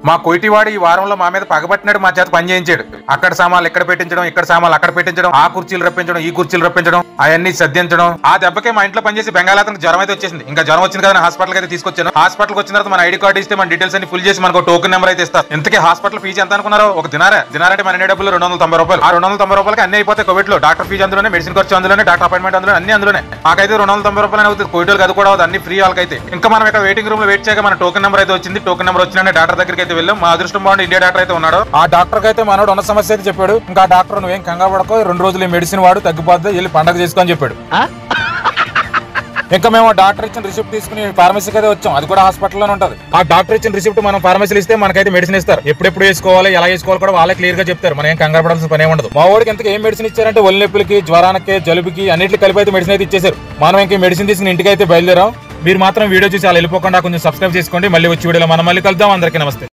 మా కోయిటివాడు ఈ వారంలో మా మీద పగబట్టినాడు, మా చేత పని చేయించాడు. అక్కడ సామాన్లు ఇక్కడ పెట్టించడం, ఇక్కడ సామాన్లు అక్కడ పెట్టించడం, ఆ కుర్చీలు రప్పించడం, ఈ కుర్చీలు రప్పించడం, అవన్నీ సర్దించడం. ఆ దెబ్బకే మా ఇంట్లో పనిచేసి బెంగాళాతనికి జ్వరం అయితే వచ్చేసింది. ఇంకా జ్వరం వచ్చింది కదా హాస్పిటల్ అయితే తీసుకొచ్చాను. హాస్పిటల్కి వచ్చిన తర్వాత మన ఐడి కార్డు ఇస్తే మన డీటెయిల్స్ అన్ని ఫుల్ చేసి మనకు టోకెన్ నెంబర్ అయితే ఇస్తారు. ఇంతకీ హాస్పిటల్ ఫీజు ఎంత అనుకున్నారో? ఒక దినారంటే మన డబ్బులు 290 రూపాయలు. ఆ 290 రూపాయలకి అన్ని అయిపోతాయి. కోవిడ్ లో డాక్టర్ ఫీజు అందులోనే, మెడిసిన్ ఖర్చు అందులోనే, డాక్టర్ అపాయింట్మెంట్ అందులో, అన్ని అందులోనే. మాకైతే 290 రూపాయలు అవుతుంది. కోవిడ్ అది కూడా అన్ని ఫ్రీ వాళ్ళకైతే. ఇంకా మనం ఇక్కడ వెయిటింగ్ రూమ్ లో వెయిట్ చేయగా మన టోకెన్ నెంబర్ అయితే వచ్చింది. టోకెన్ నెంబర్ వచ్చిన డాక్టర్ దగ్గరికి అయితే వెళ్ళాం. మా అదృష్టం బాగుండి ఇండియా డాక్టర్ అయితే ఉన్నాడు. ఆ డాక్టర్ కి అయితే మనోడు ఉన్న సమస్య అయితే చెప్పాడు. ఇంకా డాక్టర్ నువ్వేం కంగారు పడకో, 2 రోజులు మెడిసిన్ వాడు తగ్గిపోద్ది, వెళ్ళి పండగ చేసుకొని చెప్పాడు. ఇంకా మేము డాక్టర్ ఇచ్చిన రిసిప్ట్ తీసుకుని ఫార్మసీకి అయితే వచ్చాం. అది కూడా హాస్పిటల్లోనే ఉంటుంది. ఆ డాక్టర్ ఇచ్చిన రిసిప్ట్ మనం ఫార్మసీలు ఇస్తే మనకైతే మెడిసిన్ ఇస్తారు. ఎప్పుడు వేసుకోవాలి, ఎలా వేసుకోవాలి కూడా వాళ్ళే క్లియర్ గా చెప్తారు. మనం ఏం కంగారు పడాల్సిన పని ఉండదు. మా వాడికి ఎంతకు ఏం మెడిసిన్ ఇచ్చారంటే ఒళ్ళు నొప్పులకి, జ్వరానికి, జలుబుకి అన్నింటికి కలిపి అయితే మెడిసిన్ అయితే ఇచ్చేసారు. మనం ఇంకా మెడిసిన్ తీసుకుని ఇంటికి అయితే బయలుదేరాం. మీరు మాత్రం వీడియో చూసి అలా వెళ్ళిపోకుండా కొంచెం సబ్స్క్రైబ్ చేసుకోండి. మళ్ళీ వచ్చి వీడియోలో మనం మళ్ళీ కలుద్దాం. అందరికీ నమస్తే.